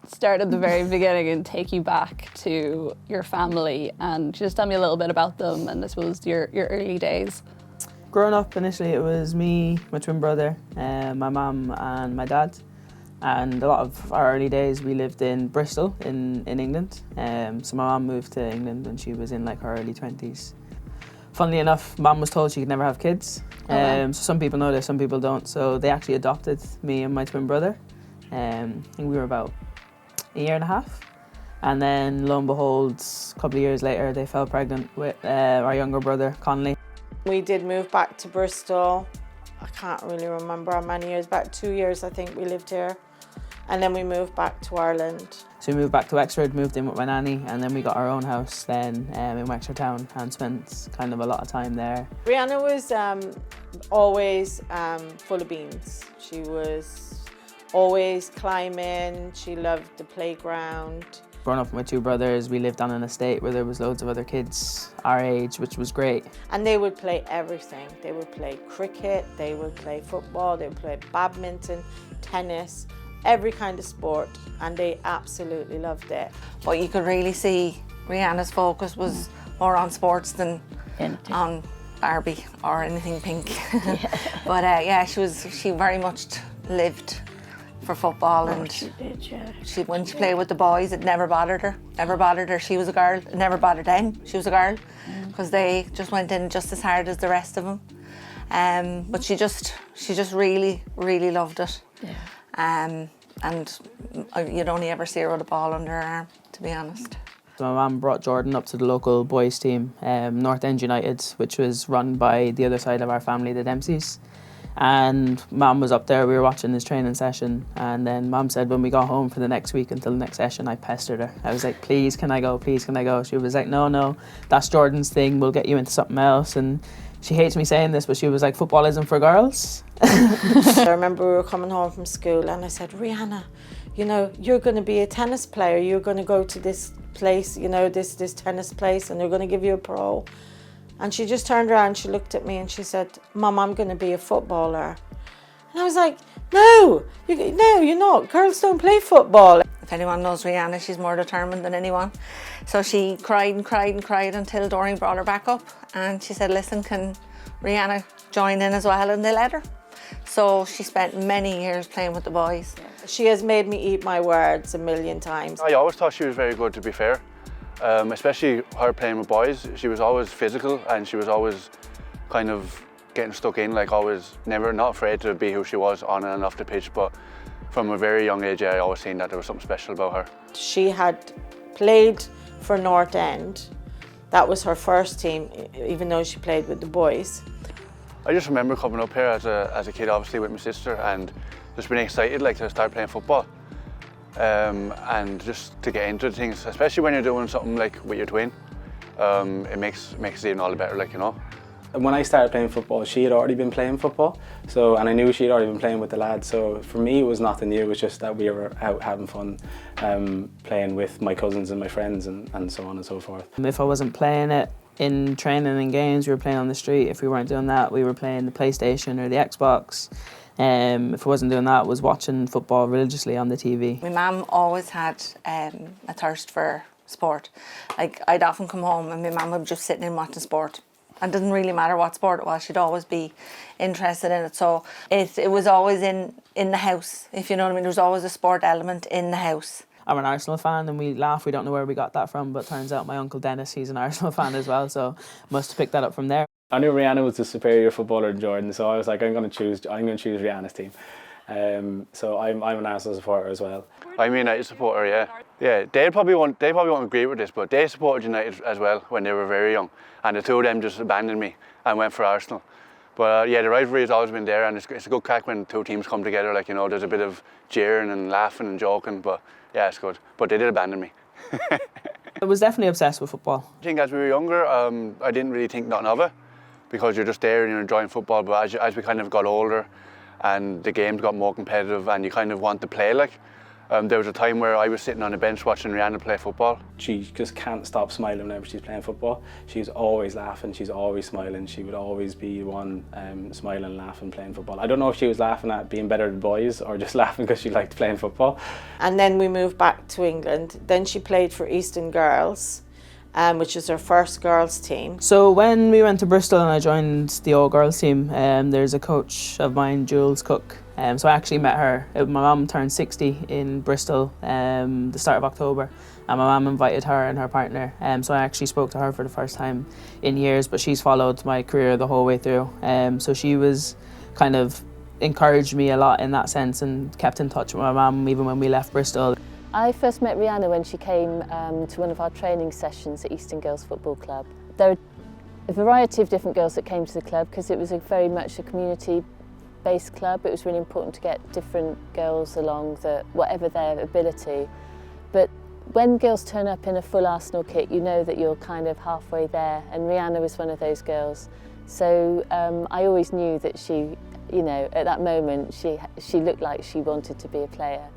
start at the very beginning and take you back to your family and just tell me a little bit about them and I suppose your early days. Growing up, initially it was me, my twin brother, my mum and my dad. And a lot of our early days we lived in Bristol in England. So my mum moved to England when she was in like her early 20s. Funnily enough, mum was told she could never have kids. So some people know this, some people don't. So they actually adopted me and my twin brother. I think we were about a year and a half. And then lo and behold, a couple of years later, they fell pregnant with our younger brother, Connolly. We did move back to Bristol. I can't really remember how many years, about 2 years I think we lived here. And then we moved back to Ireland. So we moved back to Wexford, moved in with my nanny, and then we got our own house then in Wexford town and spent kind of a lot of time there. Rianna was always full of beans. She was always climbing, she loved the playground. Growing up with my two brothers, we lived on an estate where there was loads of other kids our age, which was great. And they would play everything. They would play cricket, they would play football, they would play badminton, tennis, every kind of sport, and they absolutely loved it. But you could really see Rianna's focus was more on sports than on Barbie or anything pink. Yeah. But yeah, she very much lived for football, and she did, yeah. When she played with the boys, it never bothered her. Never bothered her. She was a girl. It never bothered them. She was a girl, because they just went in just as hard as the rest of them. But she just really, really loved it. Yeah. And you'd only ever see her with a ball under her arm, to be honest. So my mum brought Jordan up to the local boys team, North End United, which was run by the other side of our family, the Dempseys. And Mum was up there, we were watching his training session, and then Mum said when we got home for the next week until the next session, I pestered her. I was like, please can I go, please can I go? She was like, no, that's Jordan's thing, we'll get you into something else. And she hates me saying this, but she was like, football isn't for girls. I remember we were coming home from school and I said, Rianna, you know, you're going to be a tennis player, you're going to go to this place, you know, this tennis place, and they're going to give you a pro. And she just turned around, she looked at me and she said, Mum, I'm going to be a footballer. And I was like, no, you're not. Girls don't play football. If anyone knows Rianna, she's more determined than anyone. So she cried and cried and cried until Doreen brought her back up. And she said, listen, can Rianna join in as well? And they let her. So she spent many years playing with the boys. She has made me eat my words a million times. I always thought she was very good, to be fair. Especially her playing with boys. She was always physical and she was always kind of getting stuck in, like always, not afraid to be who she was on and off the pitch. But from a very young age, I always seen that there was something special about her. She had played for North End. That was her first team, even though she played with the boys. I just remember coming up here as a kid, obviously with my sister, and just being excited like to start playing football. And just to get into things, especially when you're doing something like with your twin, it makes it even all the better, like, you know. When I started playing football, she had already been playing football, and I knew she'd already been playing with the lads, so for me it was nothing new. It was just that we were out having fun, playing with my cousins and my friends and so on and so forth. If I wasn't playing it in training and games, we were playing on the street. If we weren't doing that, we were playing the PlayStation or the Xbox. If I wasn't doing that, I was watching football religiously on the TV. My mum always had a thirst for sport. Like, I'd often come home and my mum would be just sitting in watching sport. And it didn't really matter what sport it was, she'd always be interested in it. So it was always in the house, if you know what I mean. There was always a sport element in the house. I'm an Arsenal fan and we laugh, we don't know where we got that from, but turns out my uncle Dennis, he's an Arsenal fan as well, so must have picked that up from there. I knew Rianna was the superior footballer than Jordan, so I was like, I'm going to choose Rianna's team. So I'm an Arsenal supporter as well. I'm a United supporter, yeah. Yeah, they probably won't agree with this, but they supported United as well when they were very young, and the two of them just abandoned me and went for Arsenal. But yeah, the rivalry has always been there, and it's a good crack when two teams come together. Like, you know, there's a bit of jeering and laughing and joking, but yeah, it's good. But they did abandon me. I was definitely obsessed with football. I think as we were younger, I didn't really think nothing of it, because you're just there and you're enjoying football. But as we kind of got older and the games got more competitive and you kind of want to play, like, There was a time where I was sitting on the bench watching Rianna play football. She just can't stop smiling whenever she's playing football. She's always laughing, she's always smiling. She would always be one smiling, laughing, playing football. I don't know if she was laughing at being better than boys or just laughing because she liked playing football. And then we moved back to England. Then she played for Eastern Girls, which is her first girls team. So when we went to Bristol and I joined the all girls team, there's a coach of mine, Jules Cook. So I actually met her. My mum turned 60 in Bristol the start of October, and my mum invited her and her partner. So I actually spoke to her for the first time in years, but she's followed my career the whole way through. So she was kind of encouraged me a lot in that sense and kept in touch with my mum even when we left Bristol. I first met Rianna when she came to one of our training sessions at Eastern Girls Football Club. There were a variety of different girls that came to the club because it was very much a community-based club. It was really important to get different girls along, whatever their ability. But when girls turn up in a full Arsenal kit, you know that you're kind of halfway there, and Rianna was one of those girls. So I always knew that she, at that moment, she looked like she wanted to be a player.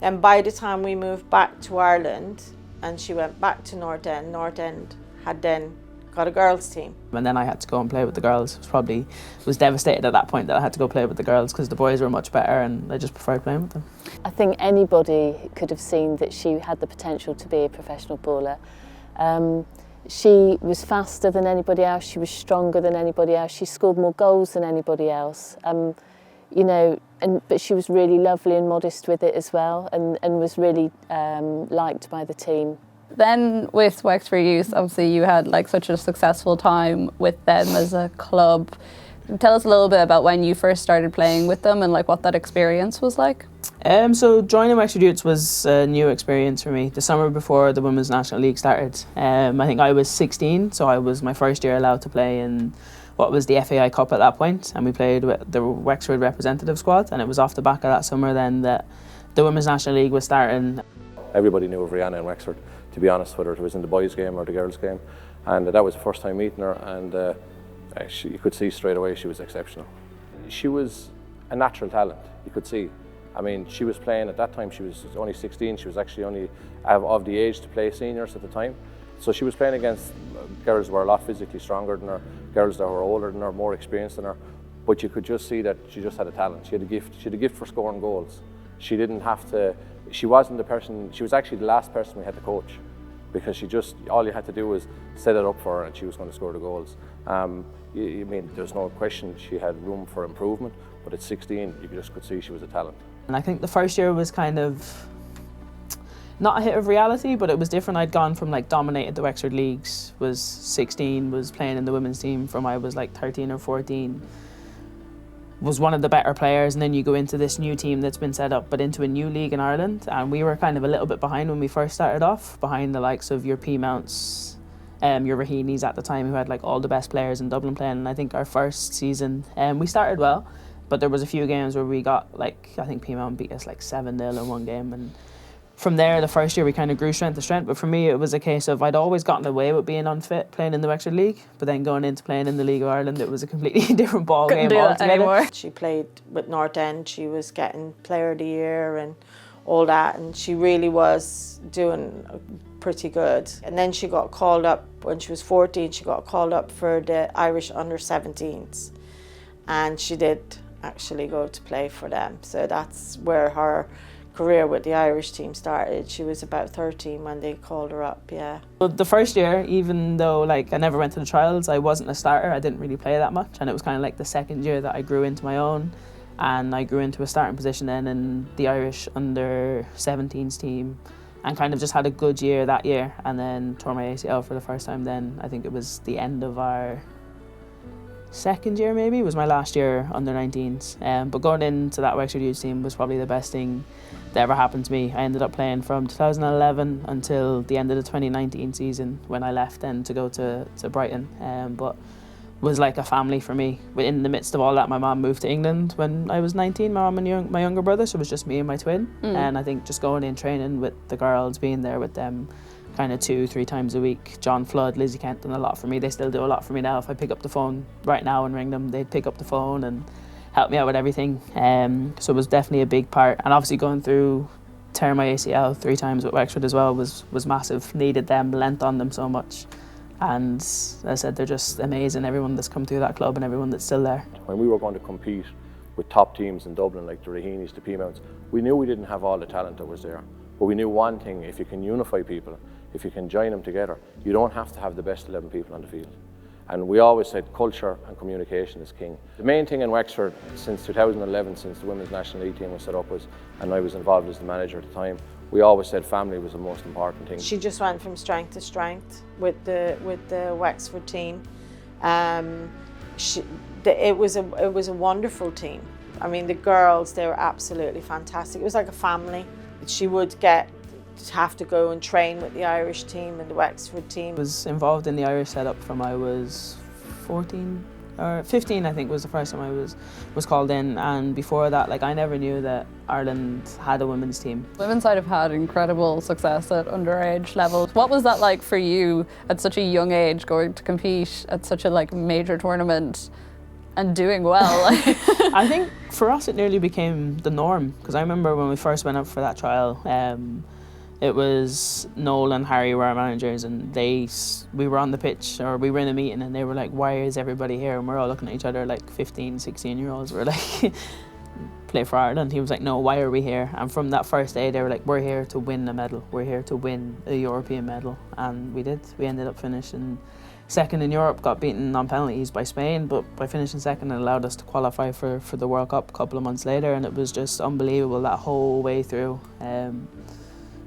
And by the time we moved back to Ireland and she went back to North End had then got a girls team. And then I had to go and play with the girls. Was devastated at that point that I had to go play with the girls because the boys were much better and I just preferred playing with them. I think anybody could have seen that she had the potential to be a professional baller. She was faster than anybody else, she was stronger than anybody else, she scored more goals than anybody else. But she was really lovely and modest with it as well, and was really liked by the team. Then with Wexford Youths, obviously you had like such a successful time with them as a club. Tell us a little bit about when you first started playing with them and like what that experience was like. So joining Wexford Youths was a new experience for me. The summer before the Women's National League started, I think I was 16, so I was my first year allowed to play in what was the FAI Cup at that point, and we played with the Wexford representative squad, and it was off the back of that summer then that the Women's National League was starting. Everybody knew of Rianna in Wexford, to be honest, whether it was in the boys' game or the girls' game, and that was the first time meeting her, and you could see straight away she was exceptional. She was a natural talent, you could see. I mean, she was playing at that time, she was only 16, she was actually only of the age to play seniors at the time. So she was playing against girls who were a lot physically stronger than her, girls that were older than her, more experienced than her, but you could just see that she just had a talent. She had a gift for scoring goals. She didn't have to, she wasn't the person, she was actually the last person we had to coach, because all you had to do was set it up for her and she was going to score the goals. There's no question she had room for improvement, but at 16 you just could see she was a talent. And I think the first year was kind of not a hit of reality, but it was different. I'd gone from like dominated the Wexford leagues, was 16, was playing in the women's team from I was like 13 or 14, was one of the better players, and then you go into this new team that's been set up, but into a new league in Ireland, and we were kind of a little bit behind when we first started off, behind the likes of your Peamounts, your Raheenis at the time, who had like all the best players in Dublin playing. And I think our first season, we started well, but there was a few games where we got like, I think Peamount beat us like 7-0 in one game, and from there, the first year we kind of grew strength to strength. But for me, it was a case of I'd always gotten away with being unfit playing in the Wexford League, but then going into playing in the League of Ireland, it was a completely different ball Couldn't game do that altogether. anymore. She played with North End, she was getting Player of the Year and all that, and she really was doing pretty good. And then she got called up, when she was 14, she got called up for the Irish under-17s, and she did actually go to play for them. So that's where her career with the Irish team started. She was about 13 when they called her up, yeah. But the first year, even though like I never went to the trials, I wasn't a starter, I didn't really play that much, and it was kind of like the second year that I grew into my own, and I grew into a starting position then in the Irish under-17s team, and kind of just had a good year that year, and then tore my ACL for the first time then. I think it was the end of our second year maybe, was my last year under-19s. But going into that Wexford Youths team was probably the best thing that ever happened to me. I ended up playing from 2011 until the end of the 2019 season, when I left then to go to Brighton. But was like a family for me. In the midst of all that, my mum moved to England when I was 19, my mum and my younger brother, so it was just me and my twin. And I think just going in training with the girls, being there with them kind of 2-3 times a week. John Flood, Lizzie Kent done a lot for me. They still do a lot for me now. If I pick up the phone right now and ring them, they'd pick up the phone and help me out with everything. So it was definitely a big part. And obviously going through tearing my ACL 3 times with Wexford as well was massive. Needed them, lent on them so much. And as I said, they're just amazing, everyone that's come through that club and everyone that's still there. When we were going to compete with top teams in Dublin, like the Raheenis, the Peamounts, we knew we didn't have all the talent that was there. But we knew one thing: if you can unify people, if you can join them together, you don't have to have the best 11 people on the field. And we always said culture and communication is king. The main thing in Wexford since 2011, since the Women's National League team was set up, and I was involved as the manager at the time, we always said family was the most important thing. She just went from strength to strength with the Wexford team. It was a wonderful team. I mean, the girls, they were absolutely fantastic. It was like a family. She would have to go and train with the Irish team and the Wexford team. I was involved in the Irish setup from I was 14 or 15, I think was the first time I was called in, and before that, like, I never knew that Ireland had a women's team. Women's side have had incredible success at underage levels. What was that like for you at such a young age, going to compete at such a major tournament and doing well? I think for us it nearly became the norm, because I remember when we first went up for that trial, it was Noel and Harry were our managers, and we were on the pitch, or we were in a meeting, and they were like, why is everybody here? And we're all looking at each other like 15, 16-year-olds. We're like, play for Ireland. He was like, no, why are we here? And from that first day, they were like, we're here to win a medal. We're here to win a European medal. And we did. We ended up finishing second in Europe, got beaten on penalties by Spain, but by finishing second, it allowed us to qualify for the World Cup a couple of months later, and it was just unbelievable that whole way through.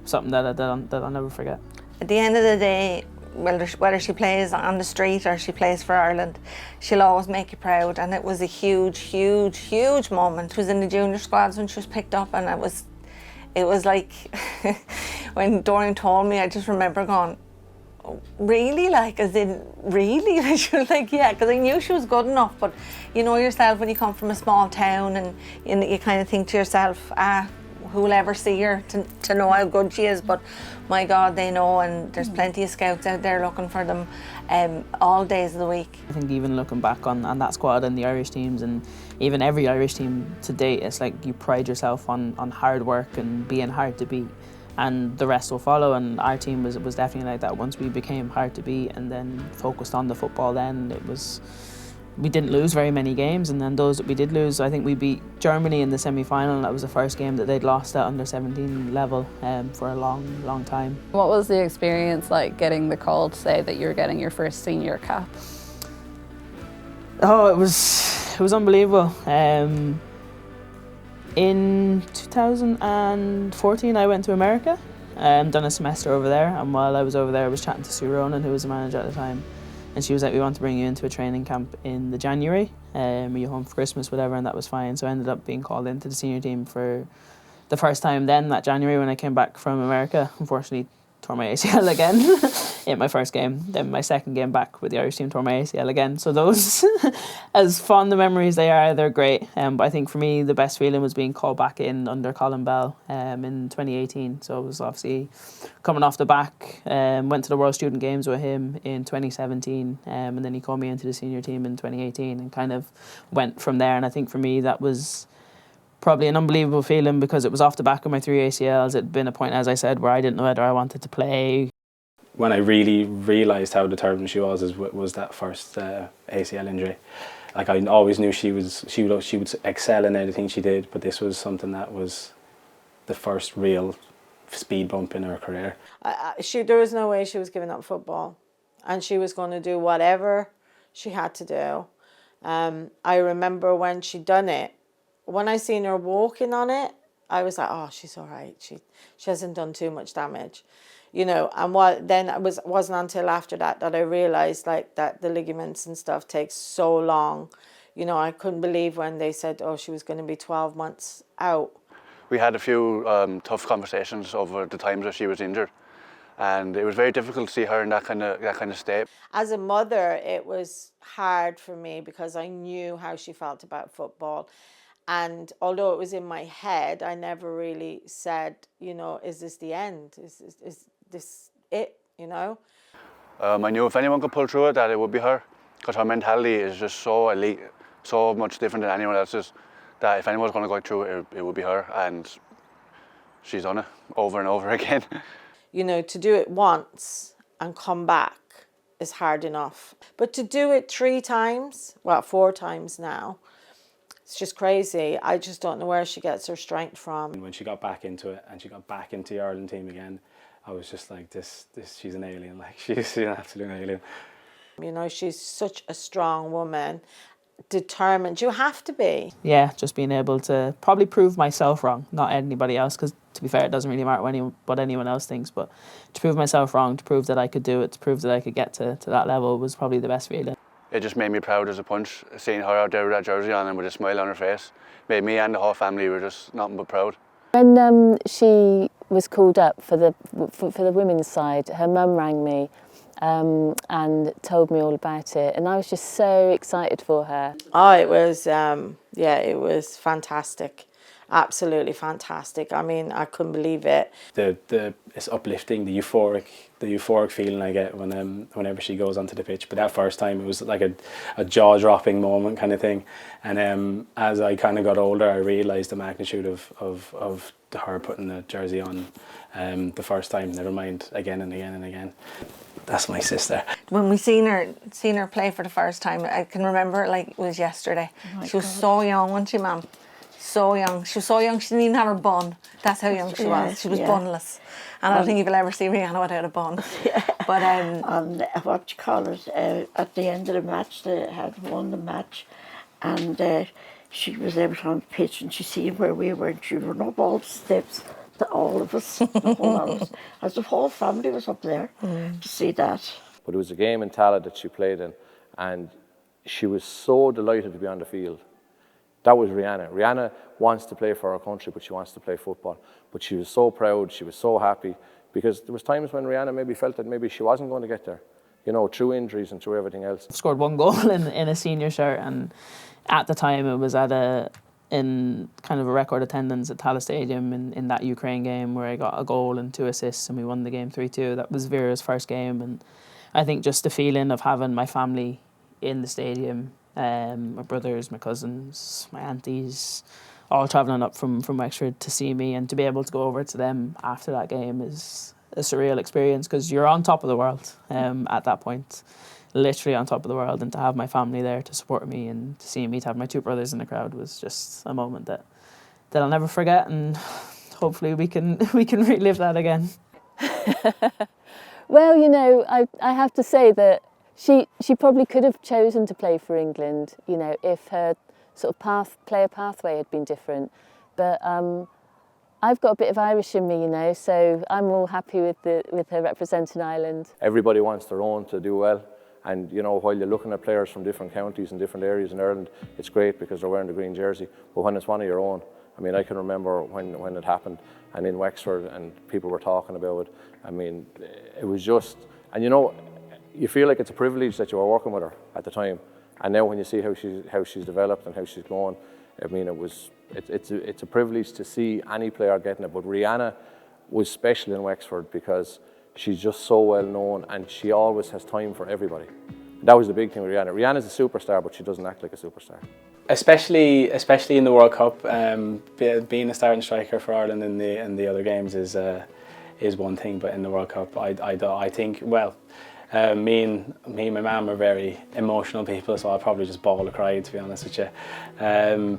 Something that I'll never forget. At the end of the day, whether she plays on the street or she plays for Ireland, she'll always make you proud, and it was a huge, huge, huge moment. It was in the junior squads when she was picked up, and it was like, when Dorian told me, I just remember going, oh, really? Like, as in, really? She was like, yeah, because I knew she was good enough, but you know yourself when you come from a small town, and you kind of think to yourself, who will ever see her to know how good she is, but my God, they know, and there's plenty of scouts out there looking for them all days of the week. I think even looking back on that squad and the Irish teams, and even every Irish team to date, it's like you pride yourself on hard work and being hard to beat, and the rest will follow. And our team was definitely like that. Once we became hard to beat and then focused on the football, then we didn't lose very many games, and then those that we did lose, I think we beat Germany in the semi-final, and that was the first game that they'd lost at under-17 level for a long, long time. What was the experience like, getting the call to say that you were getting your first senior cap? Oh, it was unbelievable. In 2014, I went to America, done a semester over there, and while I was over there, I was chatting to Sue Ronan, who was the manager at the time. And she was like, we want to bring you into a training camp in the January. Are you home for Christmas, whatever? And that was fine. So I ended up being called into the senior team for the first time then, that January, when I came back from America. Unfortunately, tore my ACL again in my first game. Then my second game back with the Irish team, tore my ACL again. So those, as fond the memories they are, they're great. But I think for me, the best feeling was being called back in under Colin Bell in 2018. So it was obviously coming off the back. Went to the World Student Games with him in 2017. And then he called me into the senior team in 2018 and kind of went from there. And I think for me, that was probably an unbelievable feeling, because it was off the back of my 3 ACLs. It'd been a point, as I said, where I didn't know whether I wanted to play. When I really realised how determined she was that first ACL injury. Like, I always knew she would excel in anything she did, but this was something that was the first real speed bump in her career. There was no way she was giving up football, and she was going to do whatever she had to do. I remember when she done it, when I seen her walking on it, I was like, oh, she's all right. She hasn't done too much damage, you know. And then it wasn't until after that I realised, like, that the ligaments and stuff takes so long. You know, I couldn't believe when they said, oh, she was going to be 12 months out. We had a few tough conversations over the times that she was injured, and it was very difficult to see her in that kind of state. As a mother, it was hard for me because I knew how she felt about football. And although it was in my head, I never really said, you know, is this the end? Is this it, you know? I knew if anyone could pull through it, that it would be her, because her mentality is just so elite, so much different than anyone else's, that if anyone was going to go through it, it would be her. And she's done it over and over again. You know, to do it once and come back is hard enough. But to do it 3 times, well, 4 times now, it's just crazy. I just don't know where she gets her strength from. When she got back into it and she got back into the Ireland team again, I was just like, this she's an alien. Like, she's an absolute alien. You know, she's such a strong woman, determined. You have to be. Yeah, just being able to probably prove myself wrong, not anybody else, because to be fair, it doesn't really matter what anyone else thinks, but to prove myself wrong, to prove that I could do it, to prove that I could get to that level was probably the best feeling. It just made me proud as a punch, seeing her out there with that jersey on and with a smile on her face. Made me and the whole family were just nothing but proud. When she was called up for the women's side, her mum rang me and told me all about it, and I was just so excited for her. Oh, it was, it was fantastic. Absolutely fantastic. I mean, I couldn't believe it. It's uplifting, the euphoric feeling I get whenever she goes onto the pitch. But that first time, it was like a jaw-dropping moment kind of thing. And as I kind of got older, I realised the magnitude of her putting the jersey on the first time. Never mind again and again and again. That's my sister. When we seen her play for the first time, I can remember it like it was yesterday. She was so young, wasn't she, Mum? So young. She was so young she didn't even have her bun. That's how young she was. She was bunless. And I don't think you will ever see Rianna without a bun. But and what you call it, at the end of the match, they had won the match, and she was able to on the pitch, and she seen where we were, and she ran up all the steps to all of us, the whole lot of us, as the whole family was up there to see that. But it was a game in Tala that she played in, and she was so delighted to be on the field. That was Rianna. Rianna wants to play for her country, but she wants to play football. But she was so proud, she was so happy, because there was times when Rianna maybe felt that maybe she wasn't going to get there, you know, through injuries and through everything else. Scored 1 goal in a senior shirt, and at the time it was in kind of a record attendance at Tala Stadium in that Ukraine game where I got a goal and 2 assists and we won the game 3-2. That was Vera's first game, and I think just the feeling of having my family in the stadium, my brothers, my cousins, my aunties, all travelling up from Wexford to see me, and to be able to go over to them after that game is a surreal experience, because you're on top of the world at that point, literally on top of the world, and to have my family there to support me and to see me, to have my 2 brothers in the crowd was just a moment that I'll never forget, and hopefully we can relive that again. Well, you know, I have to say that she probably could have chosen to play for England, you know, if her sort of player pathway had been different. But I've got a bit of Irish in me, you know, so I'm all happy with her representing Ireland. Everybody wants their own to do well, and you know, while you're looking at players from different counties and different areas in Ireland, it's great because they're wearing the green jersey. But when it's one of your own, I mean, I can remember when it happened, and in Wexford, and people were talking about it. I mean, it was just, and you know, you feel like it's a privilege that you were working with her at the time, and now when you see how she's developed and how she's grown, I mean, it's a privilege to see any player getting it. But Rianna was special in Wexford because she's just so well known, and she always has time for everybody. That was the big thing with Rianna. Rianna's a superstar, but she doesn't act like a superstar. Especially in the World Cup, being a starting striker for Ireland in the other games is one thing, but in the World Cup, I think, well, me and my mum are very emotional people, so I'll probably just bawl or cry, to be honest with you.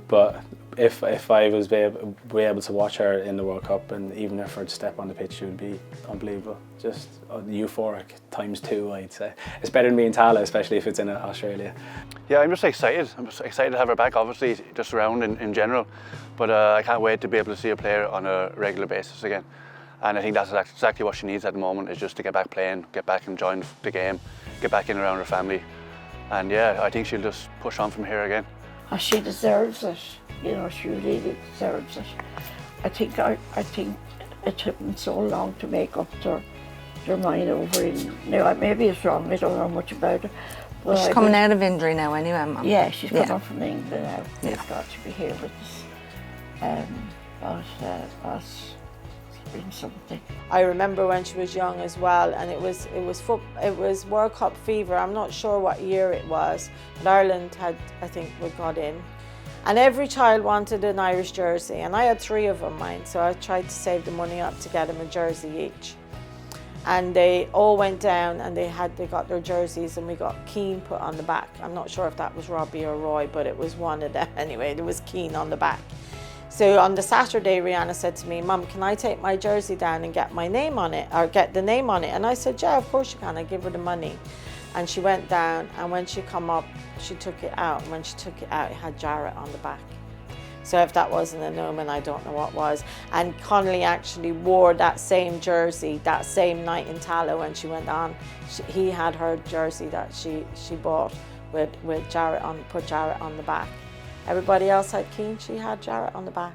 But if I was be able to watch her in the World Cup, and even if her to step on the pitch, it would be unbelievable. Just euphoric ×2, I'd say. It's better than being Tala, especially if it's in Australia. Yeah, I'm just excited. I'm just excited to have her back, obviously, just around in general. But I can't wait to be able to see her play on a regular basis again. And I think that's exactly what she needs at the moment, is just to get back playing, get back enjoying the game, get back in around her family. And yeah, I think she'll just push on from here again. Oh, she deserves it. You know, she really deserves it. I think it took them so long to make up their mind over in. Now, maybe it's wrong, I don't know much about it. But she's coming out of injury now anyway, Mum. Yeah, she's come up from England now. They've got to be here with us. That's been something. I remember when she was young as well, and it was World Cup fever. I'm not sure what year it was, but Ireland had, I think, we got in, And every child wanted an Irish jersey, and I had 3 of them, mine, so I tried to save the money up to get them a jersey each. And they all went down and they got their jerseys, and we got Keane put on the back. I'm not sure if that was Robbie or Roy, but it was one of them anyway. There was Keane on the back. So on the Saturday, Rianna said to me, "Mum, can I take my jersey down and get my name on it, or get the name on it?" And I said, "Yeah, of course you can." I give her the money. And she went down, and when she come up, she took it out. And when she took it out, it had Jarrett on the back. So if that wasn't an omen, I don't know what was. And Connolly actually wore that same jersey that same night in Tallow when she went on. He had her jersey that she bought with Jarrett on, put Jarrett on the back. Everybody else had Keane, she had Jarrett on the back.